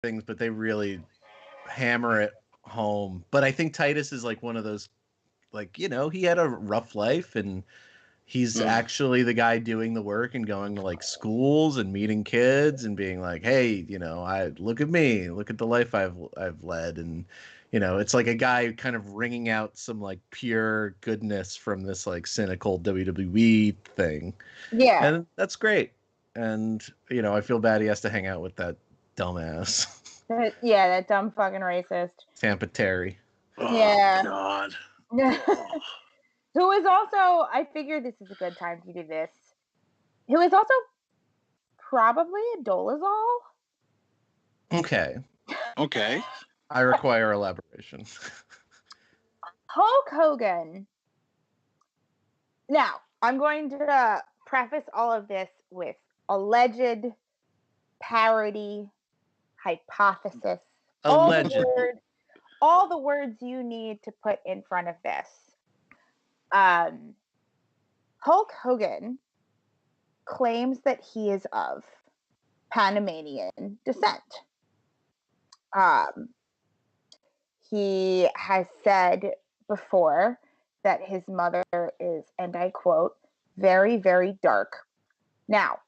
things, but they really hammer it home. But I think Titus is like one of those, like, you know, he had a rough life, and he's actually the guy doing the work and going to like schools and meeting kids and being like, hey, you know, look at me, look at the life I've led. And, you know, it's like a guy kind of wringing out some like pure goodness from this like cynical WWE thing. Yeah. And that's great. And, you know, I feel bad he has to hang out with that dumbass. Yeah, that dumb fucking racist. Tampa Terry. Yeah. Oh, God. Who is also, I figured this is a good time to do this, who is also probably a Dolezal. Okay. I require elaboration. Hulk Hogan. Now, I'm going to preface all of this with alleged, parody, hypothesis. Alleged. All the words you need to put in front of this. Hulk Hogan claims that he is of Panamanian descent. He has said before that his mother is, and I quote, very, very dark. Now,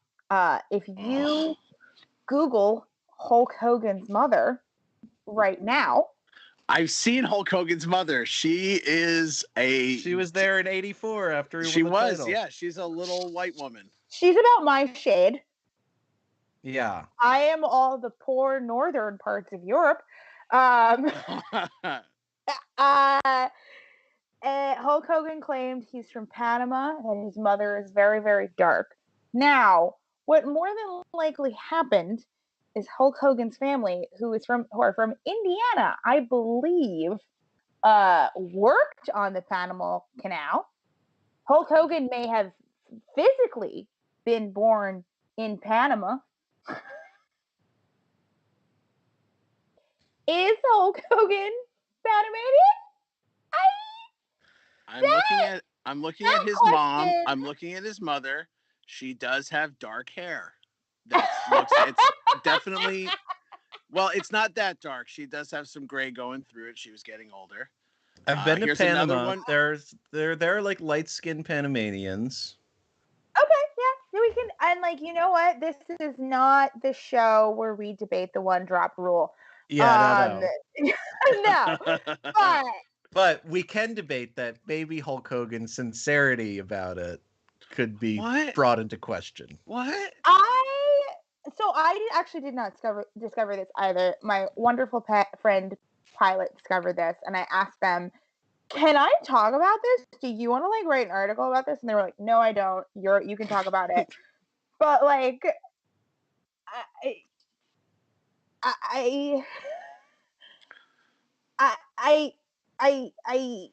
if you Google Hulk Hogan's mother right now. I've seen Hulk Hogan's mother. She was there in '84 after she won the was, title. yeah. She's a little white woman. She's about my shade. Yeah. I am all the poor northern parts of Europe. Hulk Hogan claimed he's from Panama and his mother is very, very dark. Now, what more than likely happened is Hulk Hogan's family, who are from Indiana, I believe, worked on the Panama Canal. Hulk Hogan may have physically been born in Panama. Is Hulk Hogan Panamanian? I'm looking at his mom. I'm looking at his mother. She does have dark hair. It's definitely, well, it's not that dark. She does have some gray going through it. She was getting older. I've been to Panama. There are like light-skinned Panamanians. Okay, yeah, we can. And like, you know what? This is not the show where we debate the one drop rule. Yeah, no. But we can debate that maybe Hulk Hogan's sincerity about it could be brought into question. What? I actually did not discover this either. My wonderful friend Pilot discovered this, and I asked them, "Can I talk about this? Do you want to like write an article about this?" And they were like, "No, I don't. You can talk about it." But like, I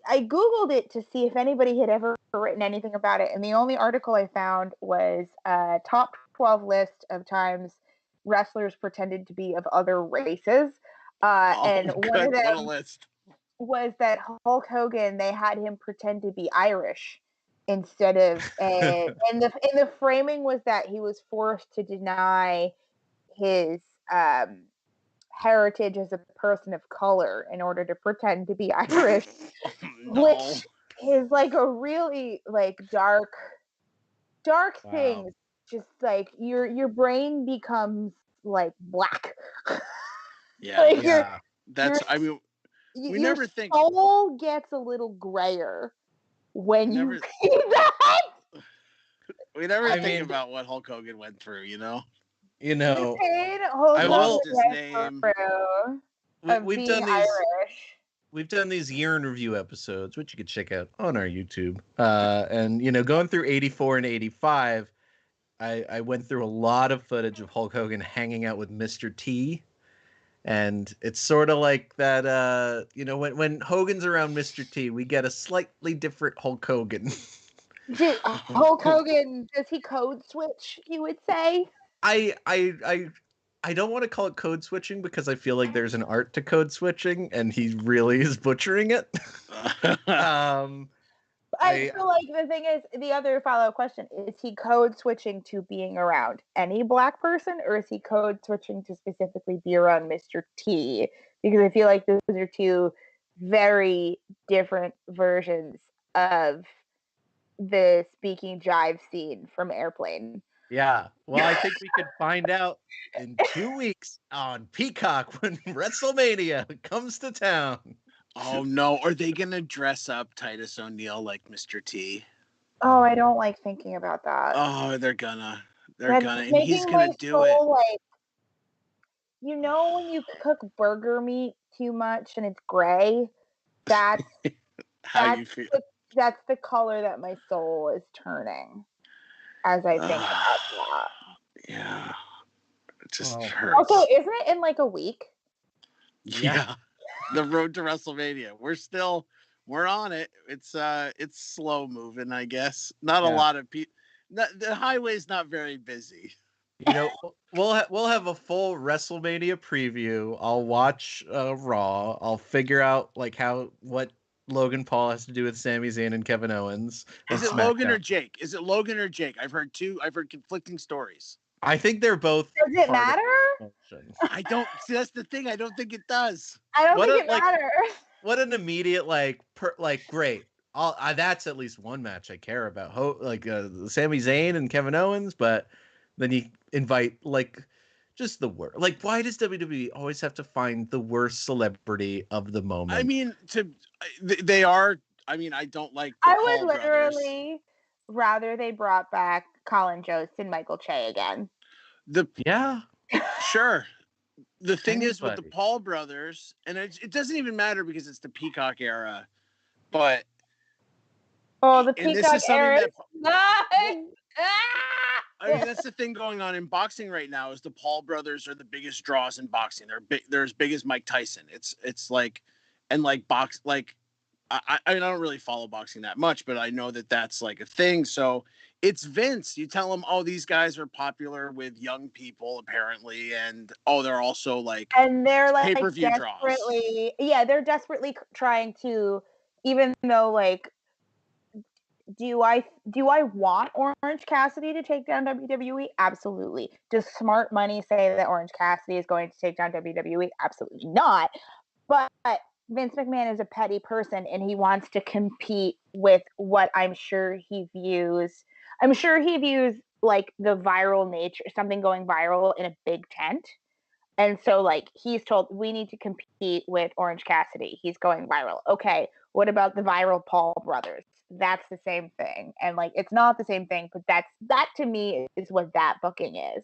Googled it to see if anybody had ever written anything about it, and the only article I found was a top 12 list of times wrestlers pretended to be of other races. And one of them was that Hulk Hogan, they had him pretend to be Irish instead of, and the framing was that he was forced to deny his heritage as a person of color in order to pretend to be Irish, which is like a really like dark thing. Just like your brain becomes like black. Yeah, like we never think your soul gets a little grayer when you see that. We never think about what Hulk Hogan went through, you know. I will just name. We've done these year in review episodes, which you can check out on our YouTube. And going through '84 and '85, I went through a lot of footage of Hulk Hogan hanging out with Mr. T. And it's sort of like that, when Hogan's around Mr. T, we get a slightly different Hulk Hogan. Hulk Hogan, does he code switch, you would say? I don't want to call it code switching because I feel like there's an art to code switching and he really is butchering it. I feel like the thing is, the other follow-up question, is he code switching to being around any black person, or is he code switching to specifically be around Mr. T? Because I feel like those are two very different versions of the speaking jive scene from Airplane. Yeah. Well, I think we could find out in 2 weeks on Peacock when WrestleMania comes to town. Oh no, are they gonna dress up Titus O'Neil like Mr. T? Oh, I don't like thinking about that. Oh, they're gonna, That's and he's making gonna my do soul, it. like, you know when you cook burger meat too much and it's gray? That's How that's you feel? that's the color that my soul is turning as I think about that. Yeah, it just Oh. hurts. Also, isn't it in like a week? Yeah. The road to WrestleMania. We're on it. It's slow moving, I guess. Not a lot of people. The highway's not very busy. You know, we'll have a full WrestleMania preview. I'll watch Raw. I'll figure out like what Logan Paul has to do with Sami Zayn and Kevin Owens. Is it Logan or Jake? Is it Logan or Jake? I've heard conflicting stories. I think they're both. Does it matter? I don't. See, that's the thing. I don't think it does. I don't think it matters. What an immediate great. That's at least one match I care about. Sami Zayn and Kevin Owens, but then you invite just the worst. Like, why does WWE always have to find the worst celebrity of the moment? I mean, they are. I mean, I don't like. I would literally rather they brought back Colin Jost and Michael Che again. Sure. The thing is with the Paul brothers, and it doesn't even matter because it's the Peacock era, but the Peacock era. I mean, that's the thing going on in boxing right now is the Paul brothers are the biggest draws in boxing. They're as big as Mike Tyson. It's like, and like I don't really follow boxing that much, but I know that that's like a thing. So it's Vince. You tell him, oh, these guys are popular with young people apparently, and they're also like, and they're like pay-per-view desperately, they're desperately trying to, even though like, do I want Orange Cassidy to take down WWE? Absolutely. Does smart money say that Orange Cassidy is going to take down WWE? Absolutely not. But Vince McMahon is a petty person and he wants to compete with what I'm sure he views like the viral nature, something going viral in a big tent. And so like he's told, we need to compete with Orange Cassidy. He's going viral. Okay, what about the viral Paul brothers? That's the same thing. And like it's not the same thing, but that to me is what that booking is.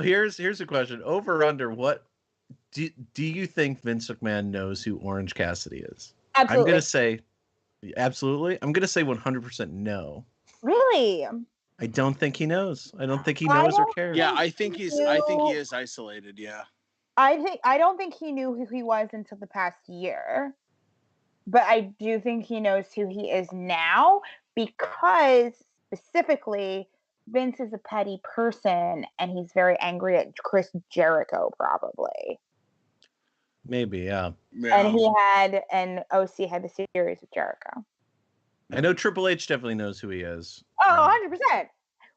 Here's a question. Over or under, what do you think Vince McMahon knows who Orange Cassidy is? Absolutely. I'm gonna say absolutely. I'm gonna say 100% no. Really? I don't think he knows. I don't think he knows or cares. Yeah, I think he is isolated. Yeah. I don't think he knew who he was until the past year. But I do think he knows who he is now because specifically Vince is a petty person and he's very angry at Chris Jericho probably. Maybe, yeah. And OC had the series with Jericho. I know Triple H definitely knows who he is. Oh, 100%.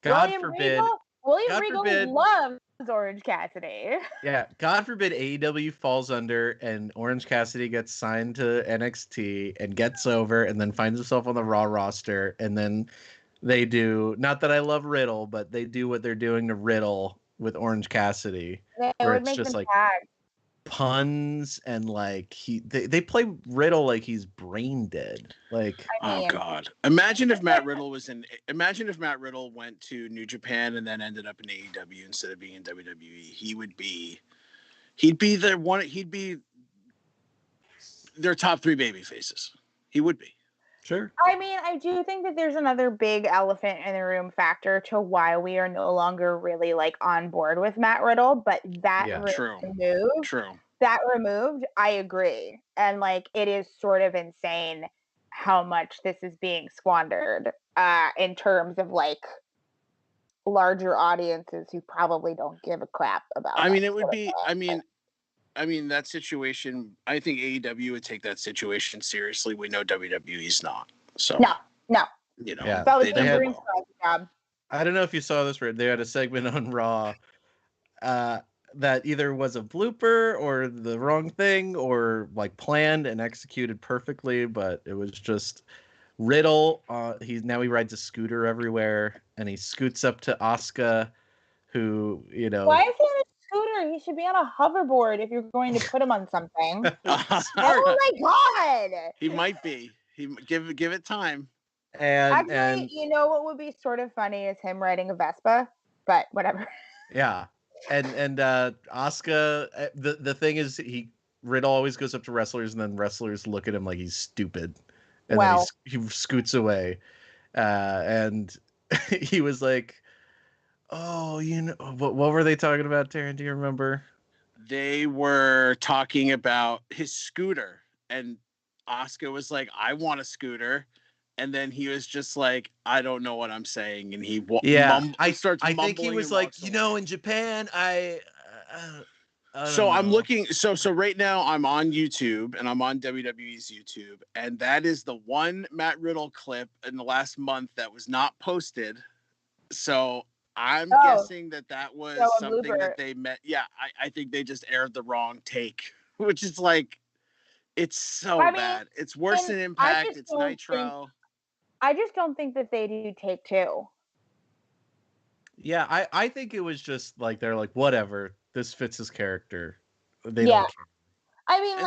God forbid. William Regal loves Orange Cassidy. Yeah, God forbid AEW falls under and Orange Cassidy gets signed to NXT and gets over and then finds himself on the Raw roster. And then they do, not that I love Riddle, but they do what they're doing to Riddle with Orange Cassidy. Where it's just like puns and like they play Riddle like he's brain dead. Like, oh god, imagine if Matt Riddle went to New Japan and then ended up in AEW instead of being in WWE. He'd be their top 3 baby faces. He would be. Sure. I mean, I do think that there's another big elephant in the room factor to why we are no longer really like on board with Matt Riddle, but that removed, I agree. And like it is sort of insane how much this is being squandered in terms of like larger audiences who probably don't give a crap about it. I mean, it would be I mean, that situation, I think AEW would take that situation seriously. We know WWE's not. So No. You know, Yeah, Velveteen had- Dream's job. I don't know if you saw this, Red. They had a segment on Raw that either was a blooper or the wrong thing or like planned and executed perfectly, but it was just Riddle. He rides a scooter everywhere, and he scoots up to Asuka, who Why is he on a scooter? He should be on a hoverboard if you're going to put him on something. Oh my god! He might be. Give it time. Actually, you know what would be sort of funny is him riding a Vespa, but whatever. Yeah, and Asuka. The thing is, Riddle always goes up to wrestlers, and then wrestlers look at him like he's stupid, and then he scoots away, and he was like, "Oh, what were they talking about, Taryn? Do you remember?" They were talking about his scooter, and Asuka was like, "I want a scooter." And then he was just like, "I don't know what I'm saying," and he starts mumbling. I think he was like, in Japan, I'm looking. So right now I'm on YouTube, and I'm on WWE's YouTube, and that is the one Matt Riddle clip in the last month that was not posted. So I'm guessing that was something that they met. Yeah, I think they just aired the wrong take, which is like, it's so bad. It's worse than Impact. It's Nitro. I just don't think that they do take two. Yeah, I think it was just like they're like, whatever, this fits his character. They don't care. I mean,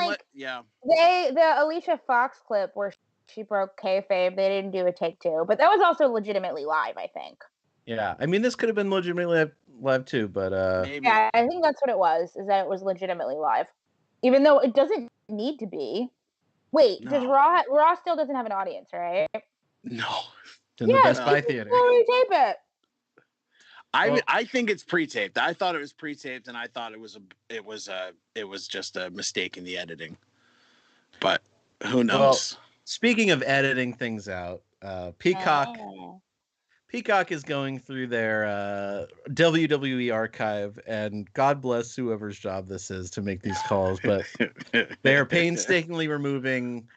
the Alicia Fox clip where she broke kayfabe, they didn't do a take two, but that was also legitimately live, I think. Yeah, I mean, this could have been legitimately live too, but maybe. Yeah, I think that's what it was. Is that it was legitimately live, even though it doesn't need to be. Wait, does Raw still doesn't have an audience, right? No. In the Best Buy theater. Tape it. I think it's pre-taped. I thought it was pre-taped, and I thought it was just a mistake in the editing. But who knows? Well, speaking of editing things out, Peacock is going through their WWE archive, and God bless whoever's job this is to make these calls, but they are painstakingly removing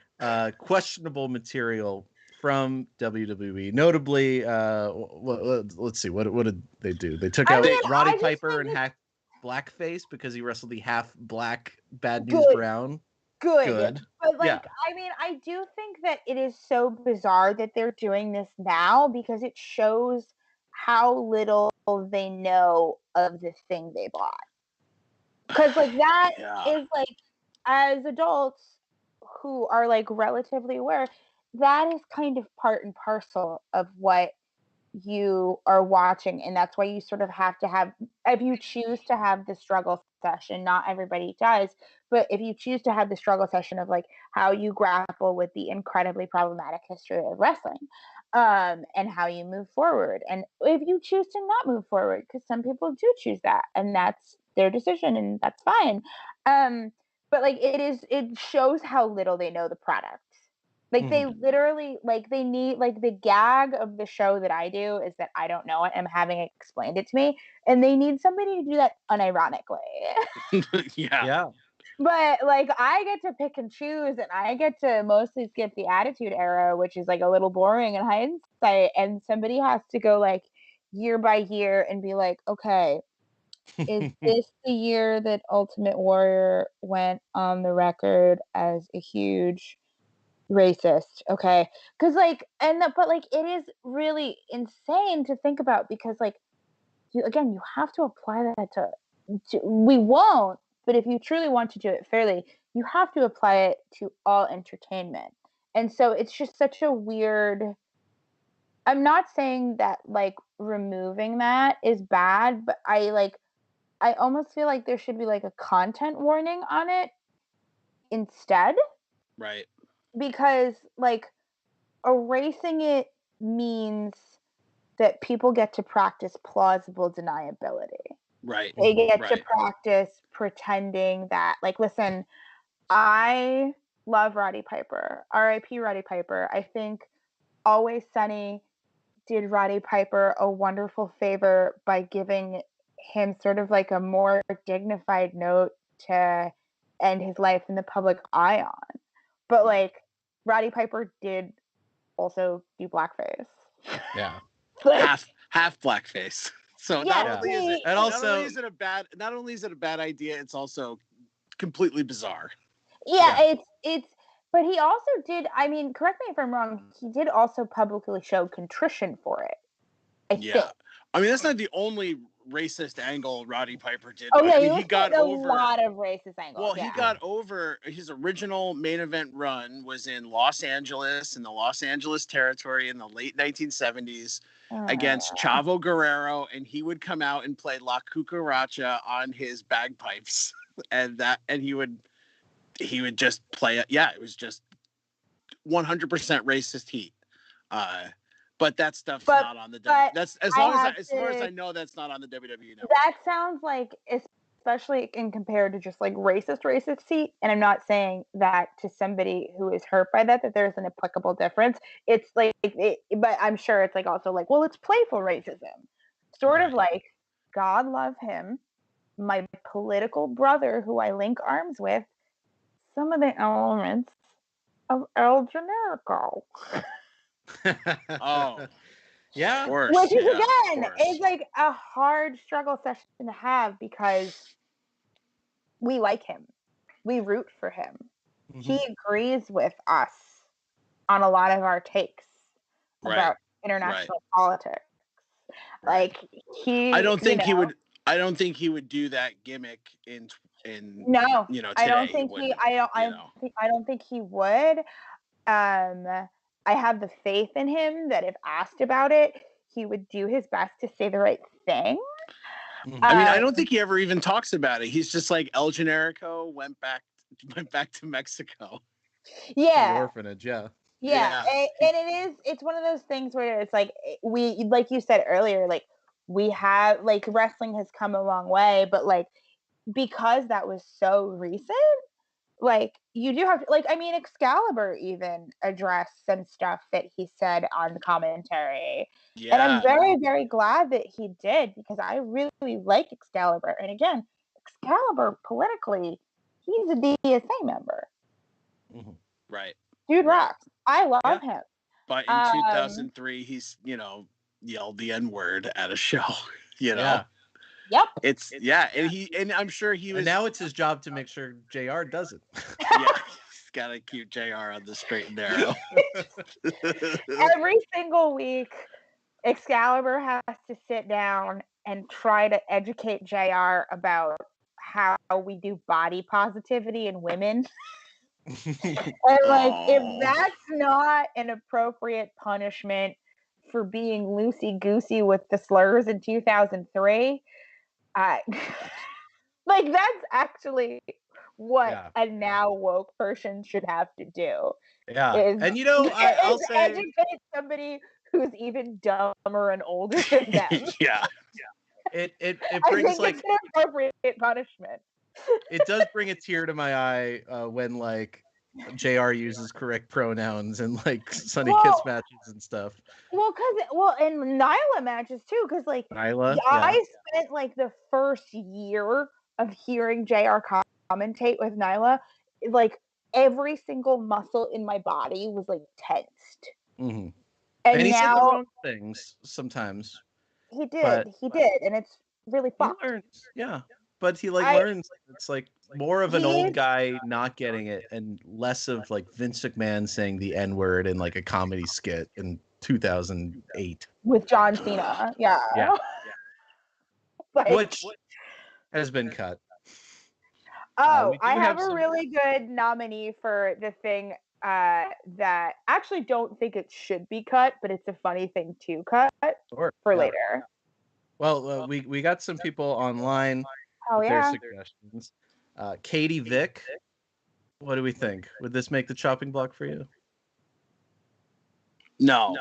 questionable material from WWE. Notably, let's see, what did they do? They took out Roddy Piper and hacked blackface because he wrestled the half black Bad News Brown. Good. But I mean, I do think that it is so bizarre that they're doing this now because it shows how little they know of the thing they bought. Because that is as adults who are relatively aware, that is kind of part and parcel of what you are watching, and that's why you sort of have to have, if you choose to have the struggle session, not everybody does, but if you choose to have the struggle session of how you grapple with the incredibly problematic history of wrestling, and how you move forward, and if you choose to not move forward, because some people do choose that, and that's their decision, and that's fine, but it shows how little they know the product. They literally, they need, the gag of the show that I do is that I don't know it and having it explained it to me. And they need somebody to do that unironically. Yeah. But, I get to pick and choose, and I get to mostly skip the Attitude Era, which is, a little boring in hindsight. And somebody has to go, year by year and be like, okay, is this the year that Ultimate Warrior went on the record as a huge racist? Okay, because it is really insane to think about, because you have to apply that to we won't, but if you truly want to do it fairly, you have to apply it to all entertainment. And so it's just such a weird, I'm not saying that removing that is bad, but I almost feel like there should be a content warning on it instead. Right. Because erasing it means that people get to practice plausible deniability. Right. They get to practice pretending that, listen, I love Roddy Piper. R.I.P. Roddy Piper. I think Always Sunny did Roddy Piper a wonderful favor by giving him sort of a more dignified note to end his life in the public eye on. But Roddy Piper did also do blackface. Yeah. Like, half blackface. So yeah, not only is it and also not only is it a bad idea, it's also completely bizarre. Yeah, it's but he also did, I mean, correct me if I'm wrong, he did also publicly show contrition for it. I think. I mean, that's not the only racist angle Roddy Piper did. Oh yeah, I mean, he got over a lot of racist angles. Well, he got over his original main event run was in Los Angeles, in the Los Angeles territory in the late 1970s against Chavo Guerrero, and he would come out and play La Cucaracha on his bagpipes, and he would just play it. Yeah, it was just 100% racist heat. But that stuff's not on the WWE. That's as far as I know, that's not on the WWE network. That sounds like, especially in compared to just like racist heat, and I'm not saying that to somebody who is hurt by that there's an applicable difference. It's like, but I'm sure it's like also like, well, it's playful racism, sort of like, God love him, my political brother who I link arms with, some of the elements of El Generico. Oh, yeah, of course, which is again, is like a hard struggle session to have because we like him, we root for him. Mm-hmm. He agrees with us on a lot of our takes about international politics. Like I don't think he would. I don't think he would do that gimmick in no. Today. I don't think he. I don't think he would. I have the faith in him that if asked about it, he would do his best to say the right thing. I mean, I don't think he ever even talks about it. He's just like, El Generico went back to Mexico. Yeah. The orphanage, yeah. Yeah. And it's one of those things where it's like, like you said earlier, like we have, like wrestling has come a long way, but like, because that was so recent, like you do have to, like, I mean, Excalibur even addressed some stuff that he said on the commentary. Yeah. And I'm very, very glad that he did, because I really like Excalibur. And again, Excalibur politically, he's a DSA member. Mm-hmm. Right. Dude rocks. I love him. But in 2003, he's, yelled the N-word at a show, Yeah. Yep. And I'm sure he was. And now it's his job to make sure JR does it. Yeah, he's got to keep JR on the straight and narrow. Every single week, Excalibur has to sit down and try to educate JR about how we do body positivity in women. And like, if that's not an appropriate punishment for being loosey-goosey with the slurs in 2003, like that's actually what a now woke person should have to do. Yeah, and I'll say, educate somebody who's even dumber and older than them. Yeah. It brings, I think it's an appropriate punishment. It does bring a tear to my eye when like JR uses correct pronouns and like Sunny Kiss matches and stuff. And Nyla matches too, because like Nyla, I spent like the first year of hearing JR commentate with Nyla, like every single muscle in my body was like tensed. Mm-hmm. And he now said the wrong things sometimes. He did, and it's really fucked. He learns, but he learns. It's like more of an old guy not getting it, and less of like Vince McMahon saying the N-word in like a comedy skit in 2008 with John Cena. Yeah. Like, which has been cut. I have a really good nominee for the thing that I actually don't think it should be cut, but it's a funny thing to cut for later. Well, we got some people online with their suggestions. Katie Vick, what do we think? Would this make the chopping block for you? No.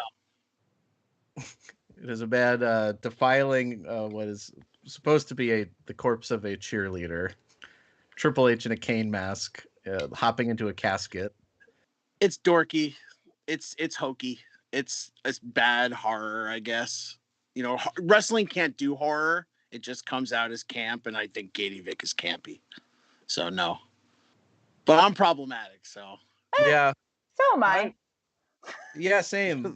It is a bad defiling what is supposed to be the corpse of a cheerleader. Triple H in a cane mask, hopping into a casket. It's dorky. It's hokey. It's bad horror, I guess. Wrestling can't do horror. It just comes out as camp, and I think Katie Vick is campy. So no. But I'm problematic, so. Yeah. So am I. Yeah, same.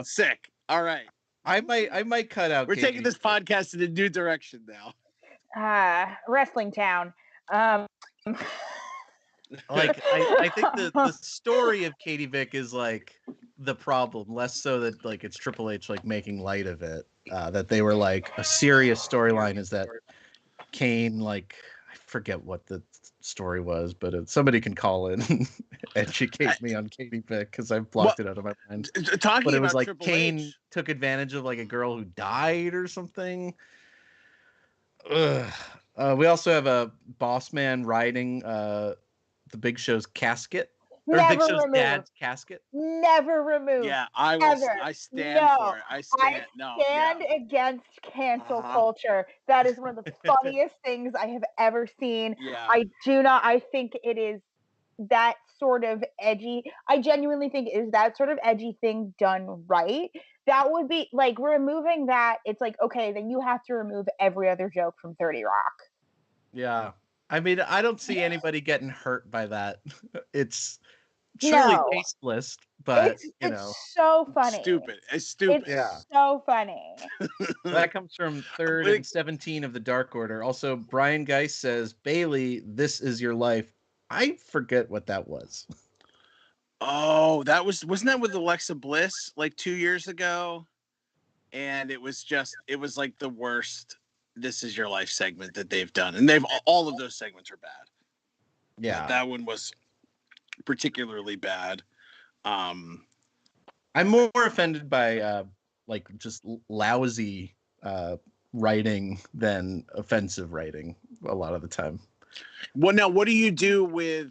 Sick. All right. I might cut out. We're taking this podcast in a new direction now. Wrestling Town. Like I think the story of Katie Vick is like the problem, less so that like it's Triple H like making light of it. That they were like a serious storyline is that Kane, like I forget what the story was, but somebody can call in and educate me on Katie Vick because I've blocked it out of my mind. Talking But it was about like Triple Kane H. took advantage of like a girl who died or something. Ugh. We also have a boss man riding the Big Show's casket. Or Never Big Show's removed. dad's casket. Never removed. Yeah, I will. Ever. I stand for it. I stand. stand against cancel culture. That is one of the funniest things I have ever seen. Yeah. I think it is that sort of edgy. I genuinely think it is that sort of edgy thing done right. That would be like removing that. It's like, okay, then you have to remove every other joke from 30 Rock. Yeah. I mean, I don't see anybody getting hurt by that. It's truly tasteless, but it's so funny. It's stupid. It's so funny. That comes from 3rd and 17 of the Dark Order. Also, Brian Geist says, Bailey, this is your life. I forget what that was. Oh, wasn't that with Alexa Bliss like 2 years ago? And it was like the worst This Is Your Life segment that they've done. And all of those segments are bad. Yeah. But that one was particularly bad. I'm more offended by like just lousy writing than offensive writing a lot of the time. Well, now what do you do with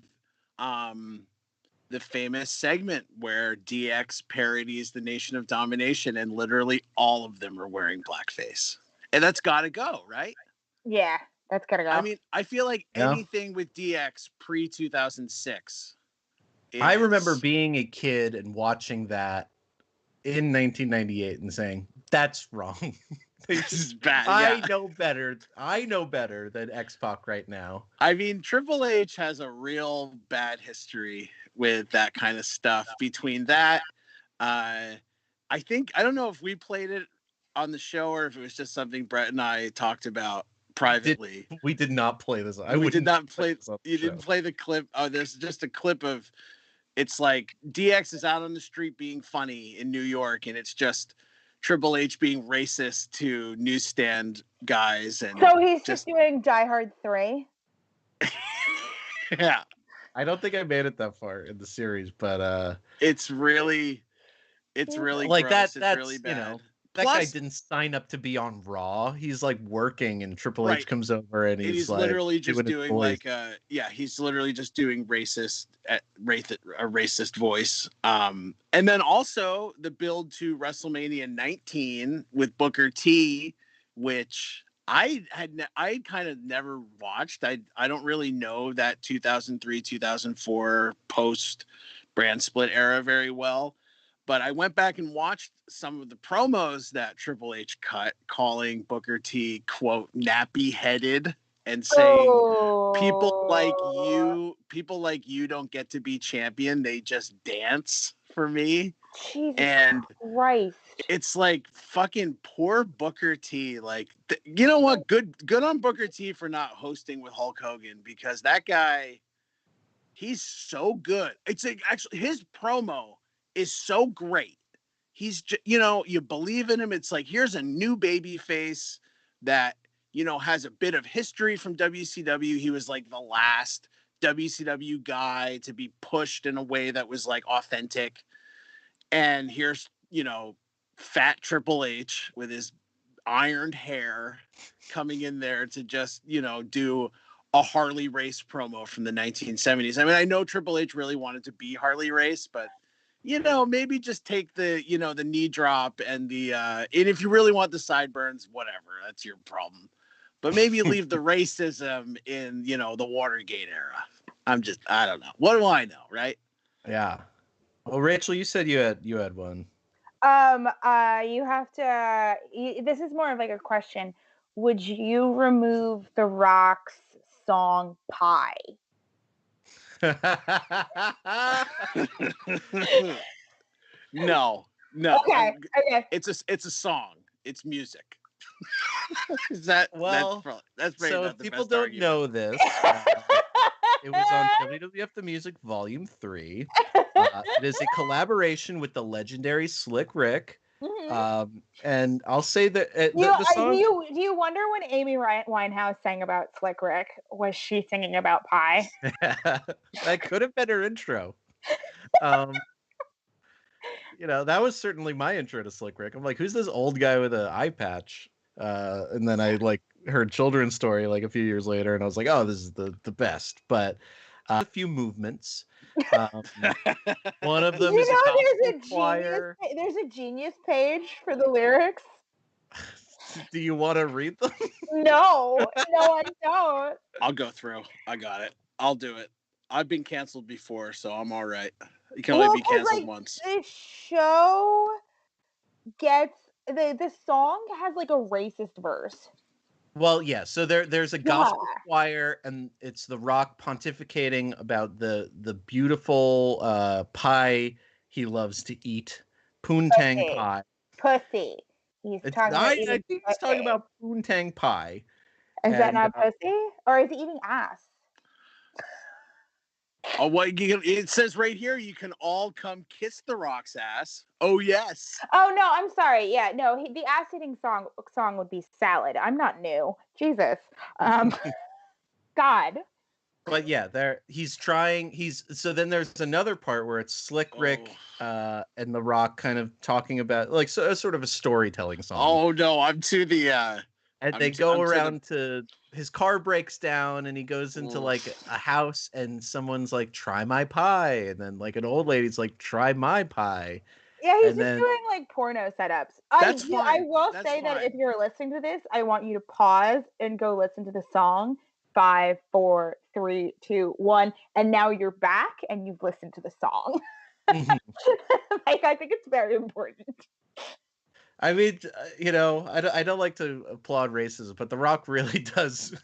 the famous segment where DX parodies the Nation of Domination and literally all of them are wearing blackface? And that's got to go, right? Yeah, that's got to go. I mean, I feel like anything with DX pre-2006. I remember being a kid and watching that in 1998 and saying, that's wrong. This is bad. I know better than X-Pac right now. I mean, Triple H has a real bad history with that kind of stuff. Between that, I don't know if we played it on the show or if it was just something Brett and I talked about privately. We did not play this. We did not play. You didn't play the clip. Oh, there's just a clip of. It's like DX is out on the street being funny in New York, and it's just Triple H being racist to newsstand guys. And so he's just doing Die Hard 3. Yeah. I don't think I made it that far in the series, but it's really like gross. That's really bad. That guy didn't sign up to be on Raw. He's like working, and Triple H comes over, and he's like, literally just doing like he's literally just doing a racist voice. And then also the build to WrestleMania 19 with Booker T, which I kind of never watched. I don't really know that 2003-2004 post brand split era very well. But I went back and watched some of the promos that Triple H cut, calling Booker T, quote, nappy-headed, and saying people like you don't get to be champion. They just dance for me. Jesus Christ. It's like fucking poor Booker T. Like, you know what? Good on Booker T for not hosting with Hulk Hogan, because that guy, he's so good. It's like, actually his promo is so great. He's you believe in him. It's like, here's a new baby face that has a bit of history from WCW. He was like the last WCW guy to be pushed in a way that was like authentic. And here's fat Triple H with his ironed hair coming in there to just do a Harley Race promo from the 1970s. I mean, I know Triple H really wanted to be Harley Race, but maybe just take the, the knee drop and the, and if you really want the sideburns, whatever, that's your problem. But maybe leave the racism in, the Watergate era. I don't know. What do I know, right? Yeah. Well, Rachel, you said you had one. You have to, this is more of like a question. Would you remove The Rock's song Pie? No. Okay. Okay. It's a song. It's music. Is that Well, that's very so not if the people best don't argument. know this, it was on WWF The Music Volume 3. It is a collaboration with the legendary Slick Rick. And I'll say that the song... Do you wonder when Amy Winehouse sang about Slick Rick, was she singing about pie? That could have been her intro. That was certainly my intro to Slick Rick. I'm like, who's this old guy with an eye patch? And then I heard Children's Story a few years later, and I was like, oh, this is the best. But a few movements. One of them is a gospel choir. There's a Genius page for the lyrics. Do you want to read them? No, I don't. I'll go through. I got it. I'll do it. I've been canceled before, so I'm all right. You can only be canceled once. The show gets the song has a racist verse. Well, yeah. So there's a gospel choir, and it's The Rock pontificating about the beautiful pie he loves to eat, poontang pie. Pussy. I think he's talking about poontang pie. Is that not pussy, or is he eating ass? Oh, what it says right here, you can all come kiss The Rock's ass. Oh yes. Oh no, I'm sorry. Yeah, no, the ass eating song would be Salad. I'm not new. Jesus. God. But yeah, so then there's another part where it's Slick Rick and The Rock kind of talking about sort of a storytelling song. Oh no, I'm to the and they go around to his car breaks down, and he goes into a house, and someone's like, try my pie, and then an old lady's like, try my pie. Yeah, he's doing porno setups. That's fine. I will say that if you're listening to this, I want you to pause and go listen to the song. 5, 4, 3, 2, 1, and now you're back and you've listened to the song. I think it's very important. I mean, I don't like to applaud racism, but The Rock really does.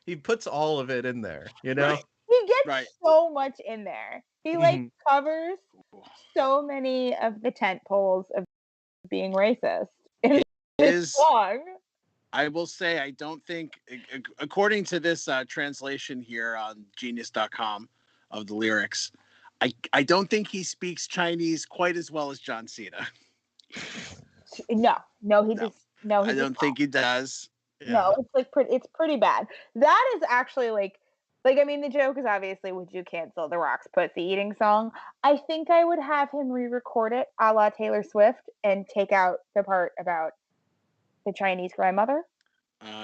He puts all of it in there, Right. He gets so much in there. He covers so many of the tent poles of being racist in this song. I will say, I don't think, according to this translation here on genius.com of the lyrics, I don't think he speaks Chinese quite as well as John Cena. No, he just no. I don't think he does. Yeah. No, it's pretty bad. That is actually I mean, the joke is obviously, would you cancel The Rock's pussy eating song? I think I would have him re-record it a la Taylor Swift and take out the part about the Chinese grandmother.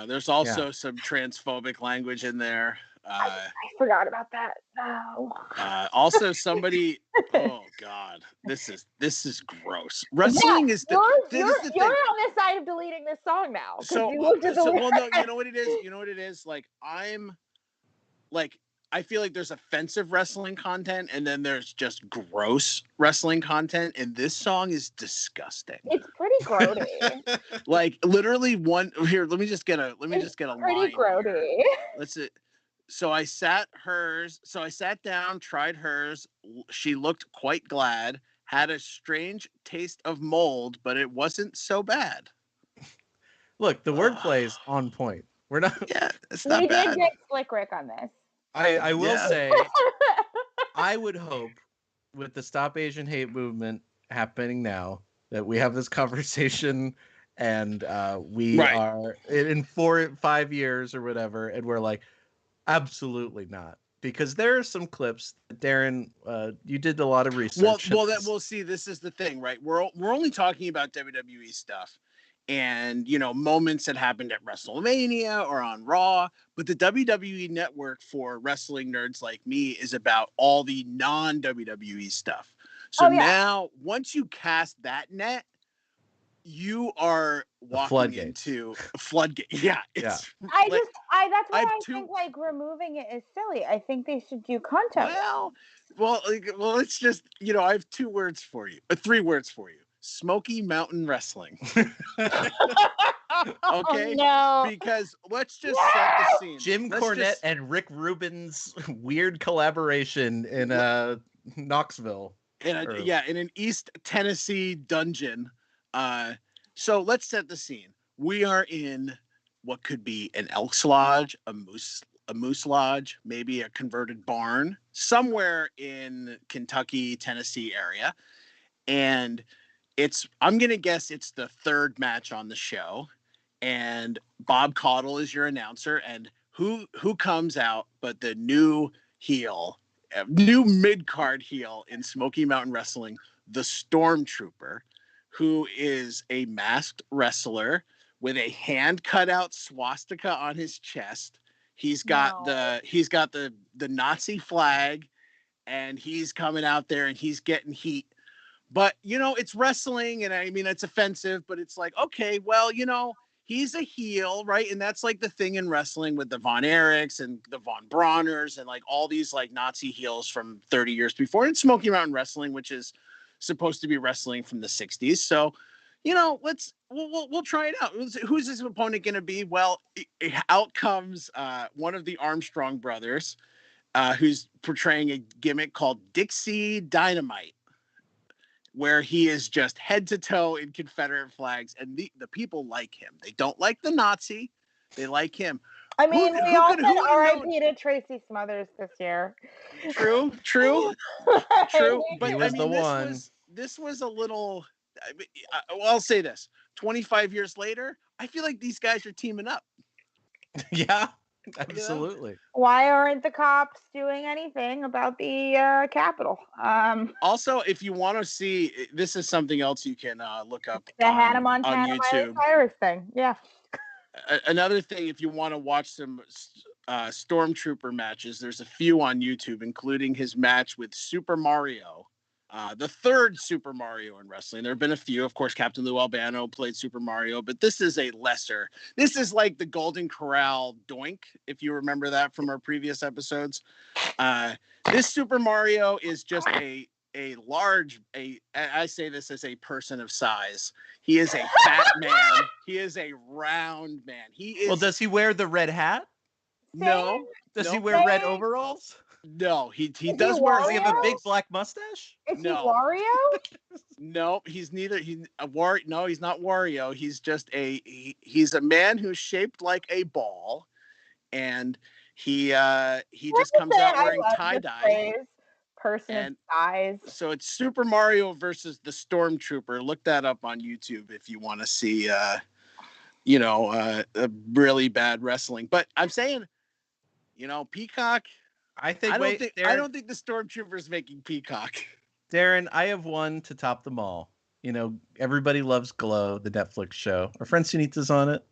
There's also some transphobic language in there. I forgot about that. Oh. Also, somebody. Oh God, this is gross. Wrestling is the. You're on the side of deleting this song now. No, you know what it is. You know what it is. I feel like there's offensive wrestling content, and then there's just gross wrestling content, and this song is disgusting. It's pretty grody. Literally one here. Let me just get a line. Pretty grody. Let's see. So I sat down, tried hers. She looked quite glad. Had a strange taste of mold, but it wasn't so bad. Look, the wordplay is on point. We're not. Yeah, it's not bad. We did get Slick Rick on this. I will say, I would hope with the Stop Asian Hate movement happening now that we have this conversation, and we are in 4 or 5 years or whatever, and we're like, absolutely not, because there are some clips that Darren, you did a lot of research. We'll see. This is the thing, right? We're only talking about WWE stuff. And, moments that happened at WrestleMania or on Raw. But the WWE network for wrestling nerds like me is about all the non-WWE stuff. So now, once you cast that net, you are walking into a floodgate. Yeah. That's why I think removing it is silly. I think they should do content. Well, it's just, I have 2 words for you, 3 words for you. Smoky Mountain Wrestling. Okay? Oh, no. Because let's just set the scene. Jim Cornette and Rick Rubin's weird collaboration in Knoxville. in an East Tennessee dungeon. So let's set the scene. We are in what could be an Elks Lodge, a Moose Lodge, maybe a converted barn, somewhere in Kentucky, Tennessee area. And I'm going to guess it's the third match on the show. And Bob Caudle is your announcer. And who comes out but the new mid-card heel in Smoky Mountain Wrestling, the Stormtrooper, who is a masked wrestler with a hand cut out swastika on his chest. He's got the Nazi flag, and he's coming out there and he's getting heat. But it's wrestling, and I mean it's offensive, but it's like, okay, well, he's a heel, right? And that's like the thing in wrestling with the Von Erichs and the Von Brauners and like all these like Nazi heels from 30 years before, and Smoky Mountain Wrestling, which is supposed to be wrestling from the 60s. So, we'll try it out. Who's his opponent going to be? Well, out comes one of the Armstrong brothers, who's portraying a gimmick called Dixie Dynamite, where he is just head to toe in Confederate flags, and the people like him. They don't like the Nazi. They like him. I mean, we all said R.I.P. to Tracy Smothers this year. True. But he was the one. This was a little. I'll say this: 25 years later, I feel like these guys are teaming up. Yeah, absolutely. Why aren't the cops doing anything about the Capitol? Also, if you want to see, this is something else you can look up the Hannah Montana on YouTube. Cyrus thing. Yeah. Another thing, if you want to watch some Stormtrooper matches, there's a few on YouTube, including his match with Super Mario. The third Super Mario in wrestling. There have been a few. Of course, Captain Lou Albano played Super Mario, but this is a lesser. This is like the Golden Corral Doink, if you remember that from our previous episodes. This Super Mario is just I say this as a person of size. He is a fat man. He is a round man. He is. Well, does he wear the red hat? No. Does he wear red overalls? No, he does wear. Does he have a big black mustache? Is he Wario? No, he's neither. He's not Wario. He's just he's a man who's shaped like a ball, and he just comes out wearing tie-dye. Person of size. So it's Super Mario versus the Stormtrooper. Look that up on YouTube if you want to see a really bad wrestling. But I'm saying, Peacock. I don't think the Stormtrooper's making Peacock. Darren, I have one to top them all. Everybody loves Glow, the Netflix show. Our friend Sunita's on it.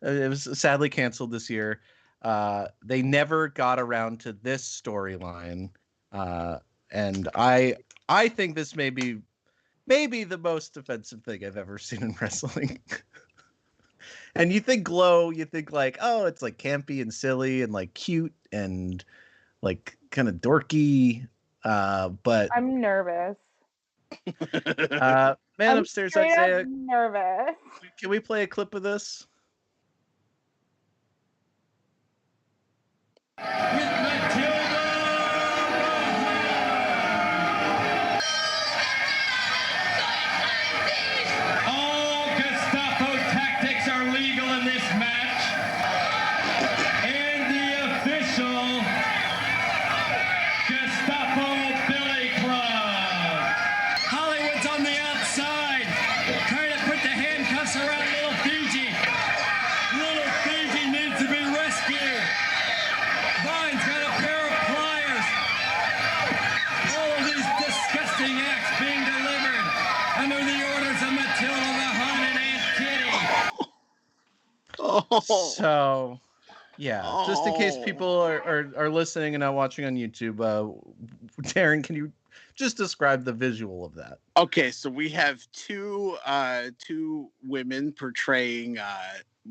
It was sadly canceled this year. They never got around to this storyline. And I think this may be the most offensive thing I've ever seen in wrestling. And you think Glow, you think like, oh, it's like campy and silly and like cute and like kind of dorky. But I'm nervous. Man upstairs, Isaiah. Nervous. Can we play a clip of this? With Matilda all Gestapo tactics are legal in this match, and the official Gestapo Billy Club. Hollywood's on the outside, trying to put the handcuffs around little Fiji. Little Fiji needs to be rescued. Vine's got a pair of pliers. All of these disgusting acts being delivered under the orders of Matilda the Hun and Aunt Kitty. So, yeah, just in case people are listening and not watching on YouTube, Darren, can you just describe the visual of that? Okay, so we have two women portraying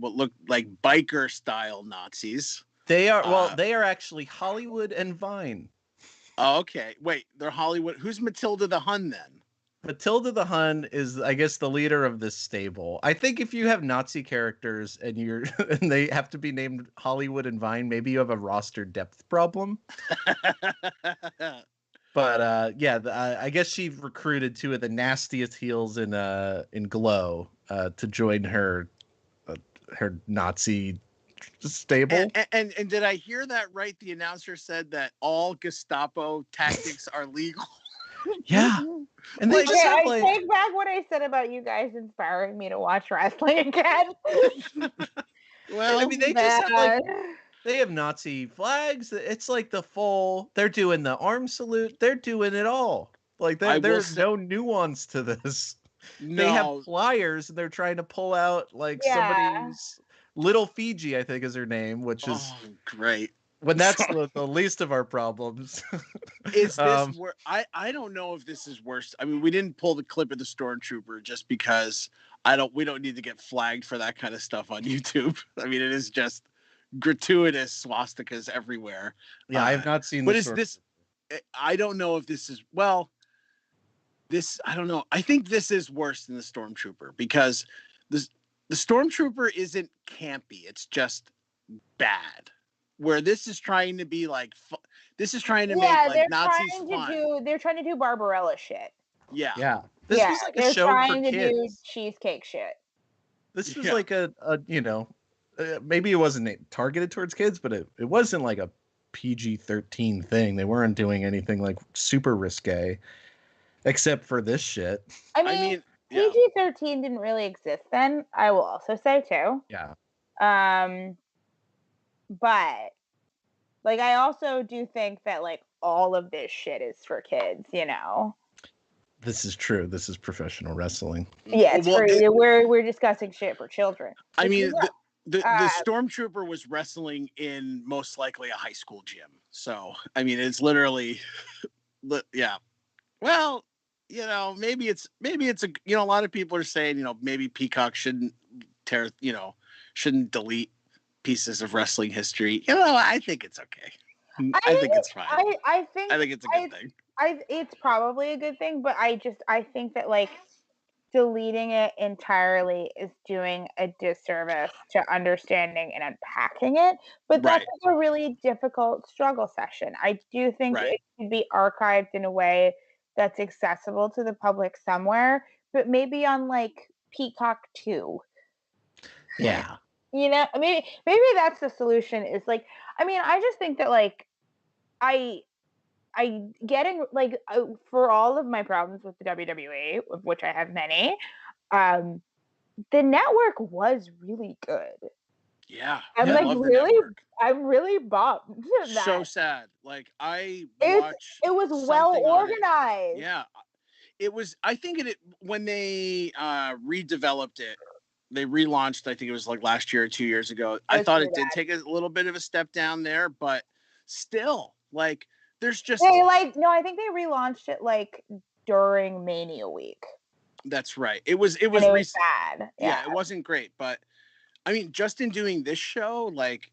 what look like biker style Nazis. They are actually Hollywood and Vine. Oh, okay. Wait, they're Hollywood. Who's Matilda the Hun then? Matilda the Hun is, I guess, the leader of this stable. I think if you have Nazi characters and and they have to be named Hollywood and Vine, maybe you have a roster depth problem. But yeah, I guess she recruited two of the nastiest heels in Glow to join her Nazi stable. And did I hear that right? The announcer said that all Gestapo tactics are legal. Yeah. And they just have, I take back what I said about you guys inspiring me to watch wrestling again. Well, I mean, they just have they have Nazi flags. It's like the full. They're doing the arm salute. They're doing it all. Like there's no nuance to this. No. They have flyers and they're trying to pull out like somebody's Little Fiji, I think is her name, which is great. When that's the least of our problems. Is this I don't know if this is worse. I mean, we didn't pull the clip of the stormtrooper just because we don't need to get flagged for that kind of stuff on YouTube. I mean, it is just gratuitous swastikas everywhere. Yeah, I have not seen but this I don't know if this is I don't know. I think this is worse than the stormtrooper because the stormtrooper isn't campy. It's just bad. Where this is trying to be like, this is trying to make like Nazis fun. They're trying to do Barbarella shit. Yeah. Yeah. This was like a show for kids. They're trying to do cheesecake shit. This was like a maybe it wasn't targeted towards kids, but it wasn't like a PG-13 thing. They weren't doing anything like super risque, except for this shit. I mean PG-13 didn't really exist then. I will also say too. Yeah. But like I also do think that like all of this shit is for kids, you know. This is true. This is professional wrestling. Yeah, we're discussing shit for children. I mean, the stormtrooper was wrestling in most likely a high school gym. So I mean, it's literally, yeah. Well, you know, maybe it's a a lot of people are saying maybe Peacock shouldn't delete pieces of wrestling history. I think it's okay. I think it's fine. I think it's a good thing. It's probably a good thing, but I think that like deleting it entirely is doing a disservice to understanding and unpacking it. But that's a really difficult struggle session. I do think it should be archived in a way that's accessible to the public somewhere, but maybe on like Peacock 2. Yeah. Maybe that's the solution is like, I mean, I just think that like I getting like for all of my problems with the WWE, of which I have many, the network was really good. Yeah. I'm really bummed. So sad. Like it was well organized. Yeah. It was, I think when they redeveloped it, they relaunched, I think it was like last year or 2 years ago. I thought it did take a little bit of a step down there, but still, like, there's just... I think they relaunched it, like, during Mania Week. That's right. It was bad. Yeah, it wasn't great, but, I mean, just in doing this show, like,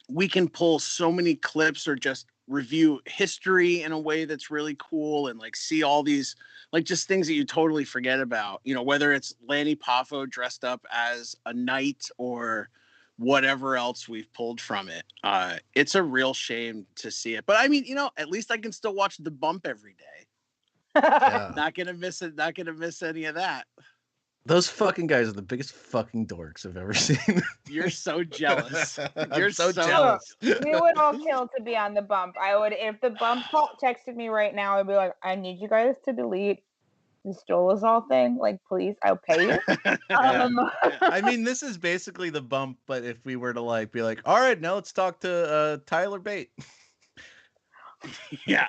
we can pull so many clips or just review history in a way that's really cool and, like, see all these... like just things that you totally forget about, whether it's Lanny Poffo dressed up as a knight or whatever else we've pulled from it. It's a real shame to see it. But I mean, at least I can still watch The Bump every day. Yeah. Not going to miss it. Not going to miss any of that. Those fucking guys are the biggest fucking dorks I've ever seen. You're so jealous. You're so jealous. We would all kill to be on The Bump. I would, if The Bump texted me right now, I'd be like, I need you guys to delete the Dolezal thing. Like, please, I'll pay you. I mean, this is basically The Bump, but if we were to like be like, all right, now let's talk to Tyler Bate. Yeah.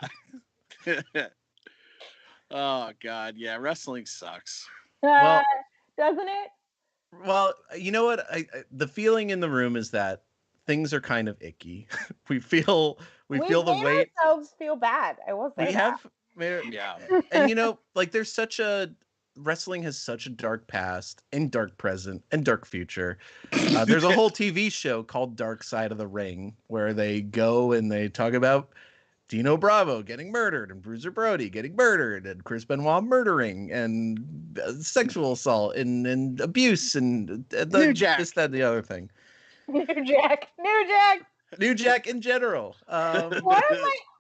Oh God, yeah, wrestling sucks. Well, doesn't it? Well, you know what? The feeling in the room is that things are kind of icky. we feel the weight. Ourselves feel bad. I will say yeah. And like there's wrestling has such a dark past and dark present and dark future. There's a whole TV show called Dark Side of the Ring where they go and they talk about Dino Bravo getting murdered and Bruiser Brody getting murdered and Chris Benoit murdering and sexual assault and abuse and New Jack. This, that, and the other thing. New Jack in general. One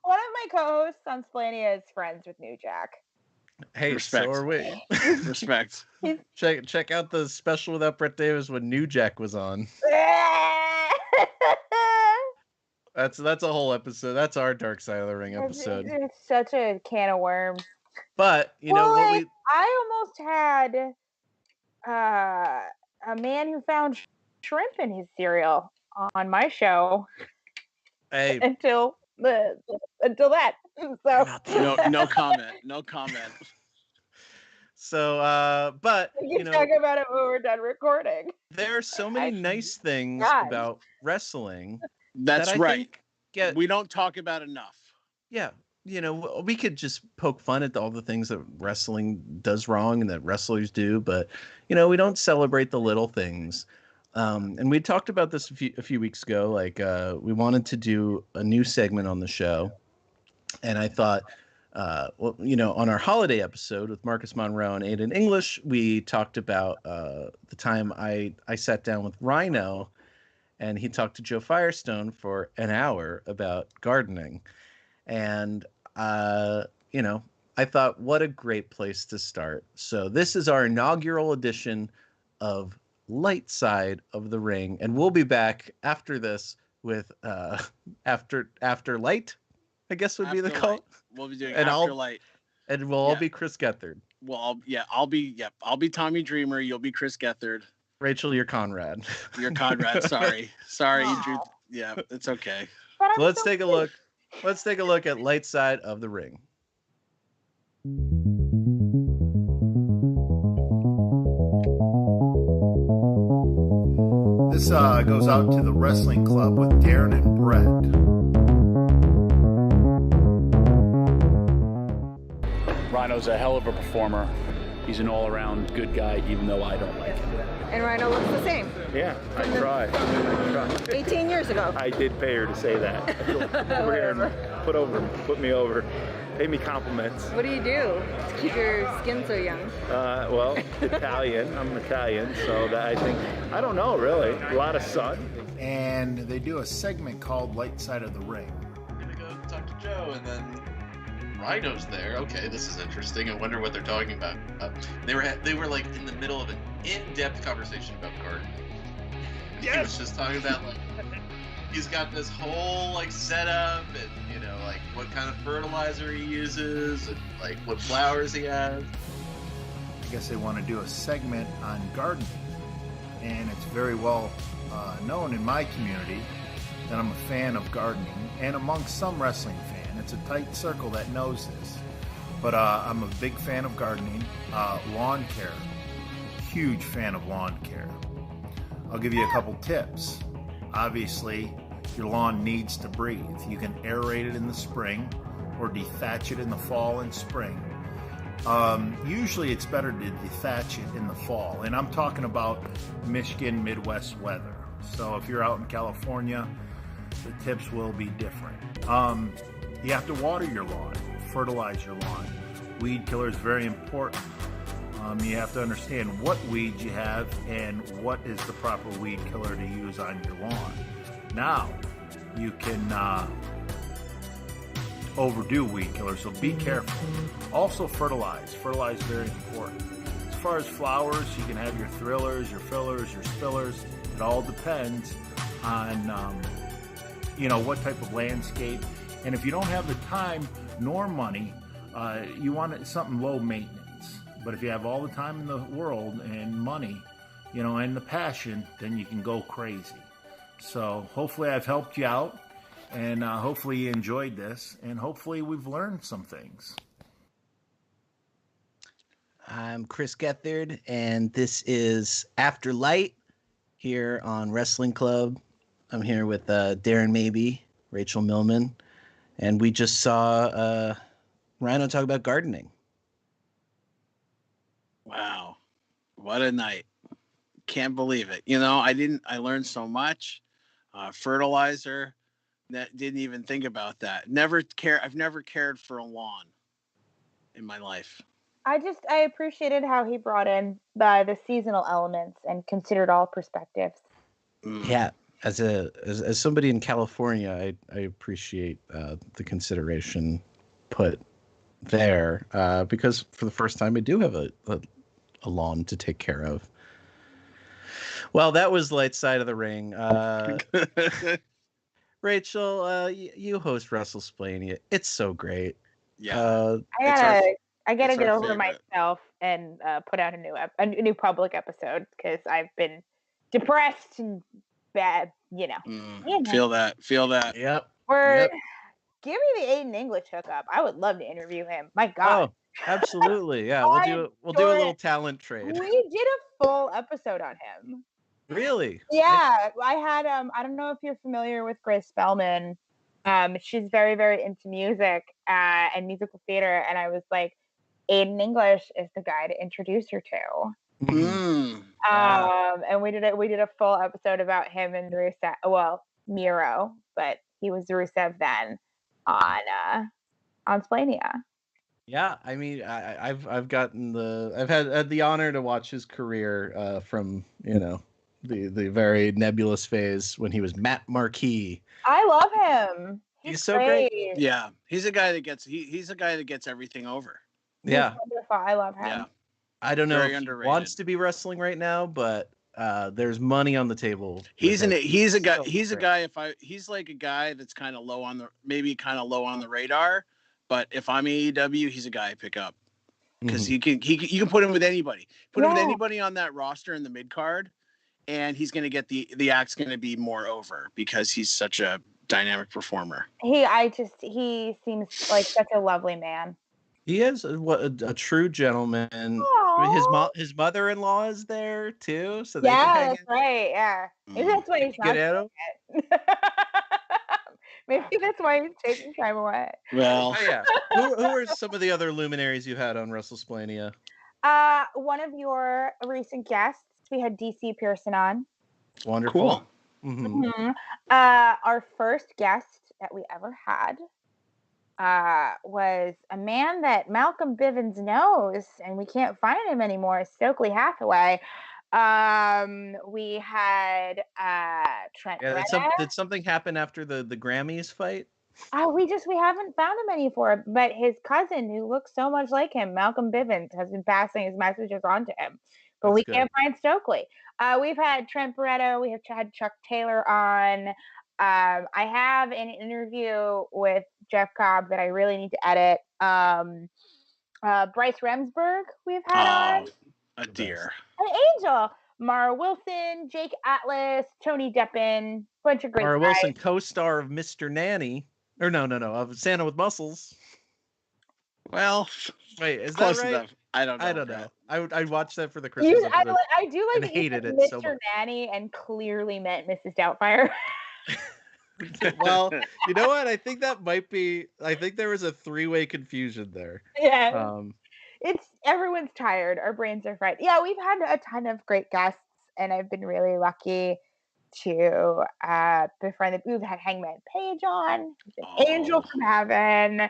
One of my co-hosts on Splania is friends with New Jack. Hey, Respect. so are we. Respect. Check out the special without Brett Davis when New Jack was on. That's a whole episode. That's our Dark Side of the Ring episode. It's such a can of worms. But you know what we? I almost had a man who found shrimp in his cereal on my show. Hey, until that. So no comment. No comment. So, but we can talk about it when we're done recording. There are so many nice things about wrestling. That's that right. We don't talk about enough. Yeah. You know, we could just poke fun at all the things that wrestling does wrong and that wrestlers do, but you know, we don't celebrate the little things. And we talked about this a few weeks ago. Like, we wanted to do a new segment on the show, and I thought, well, you know, on our holiday episode with Marcus Monroe and Aiden English, we talked about the time I sat down with Rhino, and he talked to Joe Firestone for an hour about gardening, and you know, I thought, what a great place to start. So this is our inaugural edition of Light Side of the Ring, and we'll be back after this with after Light, I guess would be the call. We'll be doing and After Light, and we'll all be Chris Gethard. Well, I'll be Tommy Dreamer. You'll be Chris Gethard. Rachel, you're Conrad. You're Conrad. Sorry, Drew. Yeah, it's okay. So let's take a look. Let's take a look at Light Side of the Ring. This goes out to the wrestling club with Darren and Brett. Rhino's a hell of a performer. He's an all-around good guy, even though I don't like him. And Rhino looks the same. Yeah, I try. 18 years ago. I did pay her to say that. Over here and put me over, pay me compliments. What do you do to keep your skin so young? Well, Italian. I'm Italian, so that I don't know really. A lot of sun. And they do a segment called Light Side of the Ring. I'm gonna go talk to Joe, and then Rhino's there. Okay, this is interesting. I wonder what they're talking about. They were like in the middle of an in-depth conversation about gardening. Yes. He was just talking about like he's got this whole like setup, and you know, like what kind of fertilizer he uses, and like what flowers he has. I guess they want to do a segment on gardening, and it's very well known in my community that I'm a fan of gardening, and amongst some wrestling fans. It's a tight circle that knows this. But I'm a big fan of gardening. Lawn care. Huge fan of lawn care. I'll give you a couple tips. Obviously, your lawn needs to breathe. You can aerate it in the spring or dethatch it in the fall and spring. Usually it's better to dethatch it in the fall. And I'm talking about Michigan, Midwest weather. So if you're out in California, the tips will be different. You have to water your lawn, fertilize your lawn. Weed killer is very important. You have to understand what weeds you have and what is the proper weed killer to use on your lawn. Now, you can overdo weed killer, so be careful. Also fertilize. Fertilize is very important. As far as flowers, you can have your thrillers, your fillers, your spillers. It all depends on what type of landscape. And if you don't have the time nor money, you want something low maintenance. But if you have all the time in the world and money, and the passion, then you can go crazy. So hopefully I've helped you out, and hopefully you enjoyed this, and hopefully we've learned some things. I'm Chris Gethard, and this is After Light here on Wrestling Club. I'm here with Darren Mabey, Rachel Millman, and we just saw Rhino talk about gardening. Wow. What a night. Can't believe it. I learned so much. Fertilizer, that didn't even think about that. I've never cared for a lawn in my life. I appreciated how he brought in the seasonal elements and considered all perspectives. Yeah. as somebody in California, I appreciate the consideration put there because for the first time I do have a lawn to take care of. Well, that was Light Side of the Ring. Rachel, you host WrestleSplania. It's so great. Yeah. I gotta it's get our over favorite. myself and put out a new public episode because I've been depressed and bad. You know. Feel that. Yep. Give me the Aiden English hookup. I would love to interview him. My God. Oh, absolutely. Yeah, we'll do a little talent trade. We did a full episode on him. Really? Yeah, I had I don't know if you're familiar with Grace Spellman. She's very, very into music and musical theater, and I was like, Aiden English is the guy to introduce her to. And we did a full episode about him and Rusev. Well, Miro, but he was Rusev then on Splania. Yeah, I mean, I've had the honor to watch his career from the very nebulous phase when he was Matt Marquis. I love him. He's so great. Yeah, he's a guy that gets everything over. Yeah, he's wonderful. I love him. Yeah, I don't know very if underrated. he wants to be wrestling right now, but there's money on the table. He's a guy. He's like a guy that's kind of low on the radar. But if I'm AEW, he's a guy I pick up because you can put him with anybody. Put him with anybody on that roster in the mid card, and he's going to get the act's going to be more over because he's such a dynamic performer. He seems like such a lovely man. He is a true gentleman. I mean, his mother-in-law is there too, so they can hang that's right. Yeah, maybe that's why he's not. Get at him. Maybe that's why he's taking time away. Well, yeah. Who are some of the other luminaries you had on WrestleSplania? One of your recent guests, we had DC Pearson on. Wonderful. Cool. Mm-hmm. Our first guest that we ever had was a man that Malcolm Bivens knows, and we can't find him anymore, Stokely Hathaway. We had Trent. Yeah, did something happen after the Grammys fight? We haven't found him anymore. But his cousin, who looks so much like him, Malcolm Bivens, has been passing his messages on to him. But we can't find Stokely. We've had Trent Barretto. We have had Chuck Taylor on. I have an interview with Jeff Cobb that I really need to edit. Bryce Remsburg we've had on. A dear. An angel. Mara Wilson, Jake Atlas, Tony Deppen, bunch of great Mara guys. Wilson, co-star of Mr. Nanny. Or no, of Santa with Muscles. Well, wait, is close that right? enough. I don't know. I watched that for the Christmas episode. I do like and hated it Mr. so much. Nanny and clearly meant Mrs. Doubtfire. Well, you know what? I think there was a three-way confusion there. Yeah. Everyone's tired. Our brains are fried. Yeah, we've had a ton of great guests, and I've been really lucky to befriend them. We've had Hangman Page on, Angel from Heaven,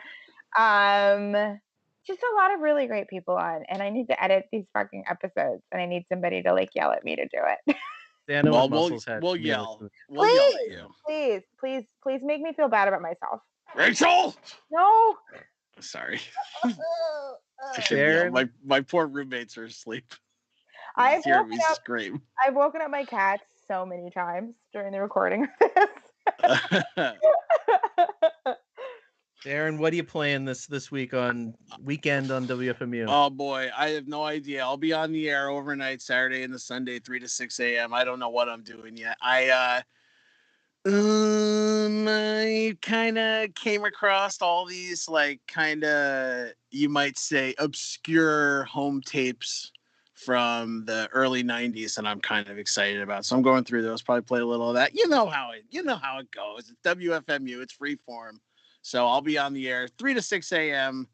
just a lot of really great people on. And I need to edit these fucking episodes, and I need somebody to yell at me to do it. We'll yell. We'll yell at you. Please make me feel bad about myself. Rachel! No. Sorry. My poor roommates are asleep. I've woken up my cats so many times during the recording of this. Darren, what are you playing this weekend on WFMU? Oh boy, I have no idea. I'll be on the air overnight, Saturday and the Sunday, 3 to 6 a.m. I don't know what I'm doing yet. I kind of came across all these you might say obscure home tapes from the early 90s and I'm kind of excited about. So I'm going through those, probably play a little of that. You know how it goes. It's WFMU, it's free form. So I'll be on the air 3 to 6 a.m.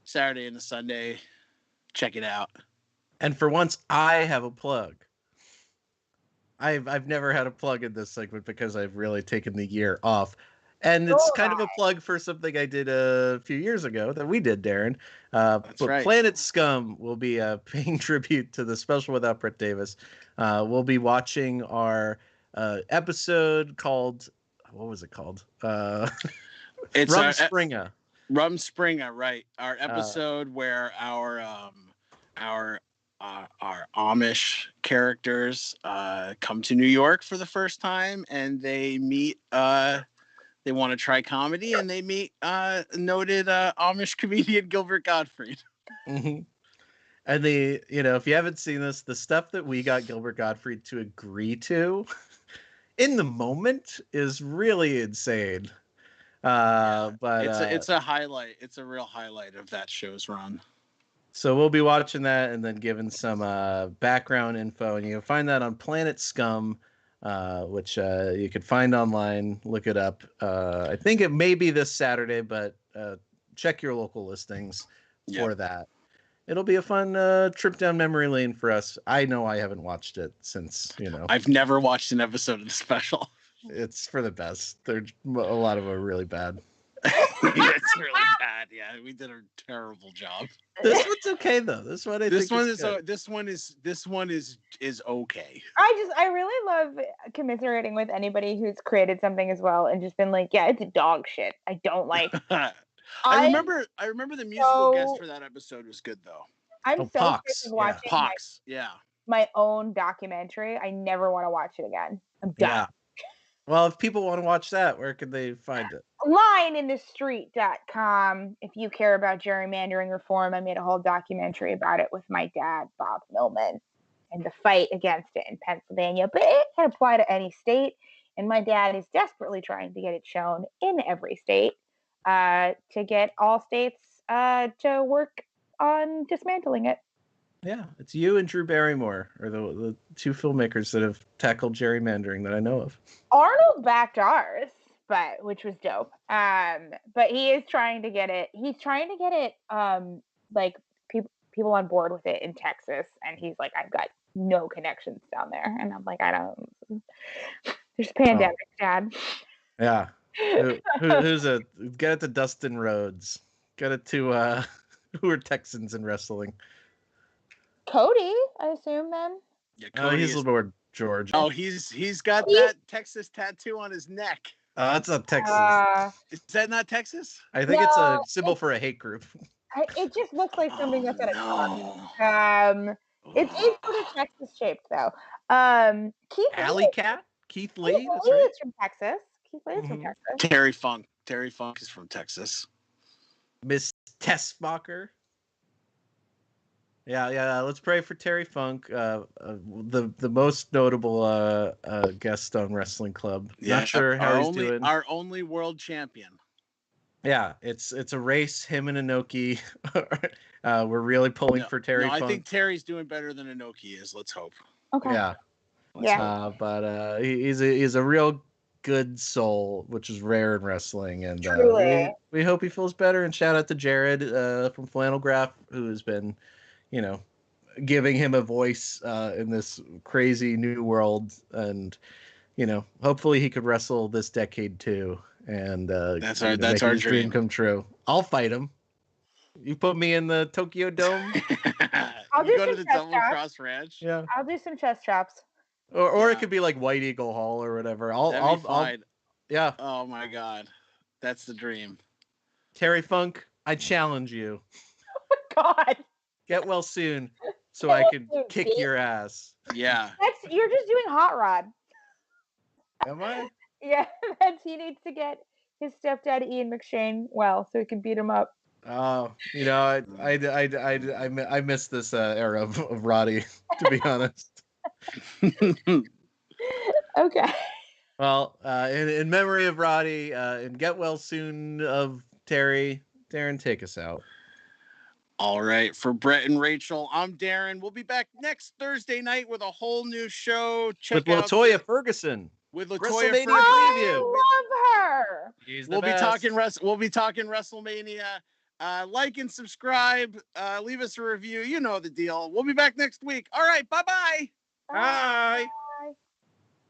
Saturday and the Sunday. Check it out. And for once, I have a plug. I've never had a plug in this segment because I've really taken the year off. And it's kind of a plug for something I did a few years ago that we did, Darren. That's right. Planet Scum will be paying tribute to the special without Brett Davis. We'll be watching our episode called, what was it called? It's Rumspringa. Rumspringa, right? Our episode where our Amish characters come to New York for the first time, and they meet. They want to try comedy, and they meet noted Amish comedian Gilbert Gottfried. Mm-hmm. And if you haven't seen this, the stuff that we got Gilbert Gottfried to agree to in the moment is really insane. But it's a highlight. It's a real highlight of that show's run. So we'll be watching that and then giving some background info, and you can find that on Planet Scum, which you can find online. Look it up. I think it may be this Saturday, but check your local listings for that. It'll be a fun trip down memory lane for us. I know I haven't watched it since, I've never watched an episode of the special. It's for the best. A lot of them are really bad. It's really bad. Yeah, we did a terrible job. This one's okay though. This one is okay. I really love commiserating with anybody who's created something as well and just been like, yeah, it's dog shit. I don't like. I remember the musical guest for that episode was good though. I'm so sick of watching my own documentary. I never want to watch it again. I'm done. Yeah. Well, if people want to watch that, where can they find it? Lineinthestreet.com. If you care about gerrymandering reform, I made a whole documentary about it with my dad, Bob Millman, and the fight against it in Pennsylvania. But it can apply to any state, and my dad is desperately trying to get it shown in every state to get all states to work on dismantling it. Yeah, it's you and Drew Barrymore are the two filmmakers that have tackled gerrymandering that I know of. Arnold backed ours, which was dope. But he is trying to get it. He's trying to get it like people on board with it in Texas, and he's like, I've got no connections down there, and I'm like, I don't. There's a pandemic, Dad. Yeah. Who's get it to Dustin Rhodes? Get it to who are Texans in wrestling? Cody, I assume then. Yeah, he's Lord George. Oh, he's got that Texas tattoo on his neck. That's not Texas. Is that not Texas? I think it's a symbol for a hate group. It just looks like something that's at a target. It's sort of Texas shaped though. Alley Cat? Keith Lee? That's right. Is from Texas. Keith Lee is from Texas. Terry Funk is from Texas. Miss Tessmacher. Yeah. Let's pray for Terry Funk, the most notable guest on Wrestling Club. Yeah, not sure how he's doing. Our only world champion. Yeah, it's a race. Him and Inoki, we're really pulling for Terry Funk. I think Terry's doing better than Inoki is. Let's hope. Okay. Yeah. But he's a real good soul, which is rare in wrestling, and we hope he feels better. And shout out to Jared from Flannel Graph, who has been, giving him a voice in this crazy new world, and hopefully he could wrestle this decade too, and that's our dream come true. I'll fight him. You put me in the Tokyo Dome. I'll do go some to the chest Double chops. Cross Ranch. Yeah, I'll do some chest chops. Or it could be like White Eagle Hall or whatever. I'll yeah. Oh my God, that's the dream. Terry Funk, I challenge you. Oh my God. Get well soon, so I can kick your ass. Yeah. You're just doing Hot Rod. Am I? Yeah, he needs to get his stepdad Ian McShane well, so he can beat him up. Oh, I miss this era of Roddy, to be honest. Okay. Well, in memory of Roddy, and get well soon of Terry, Darren, take us out. All right. For Brett and Rachel, I'm Darren. We'll be back next Thursday night with a whole new show. With LaToya Ferguson. With LaToya Ferguson. I love her. We'll be talking WrestleMania. Like and subscribe. Leave us a review. You know the deal. We'll be back next week. All right. Bye-bye. Bye.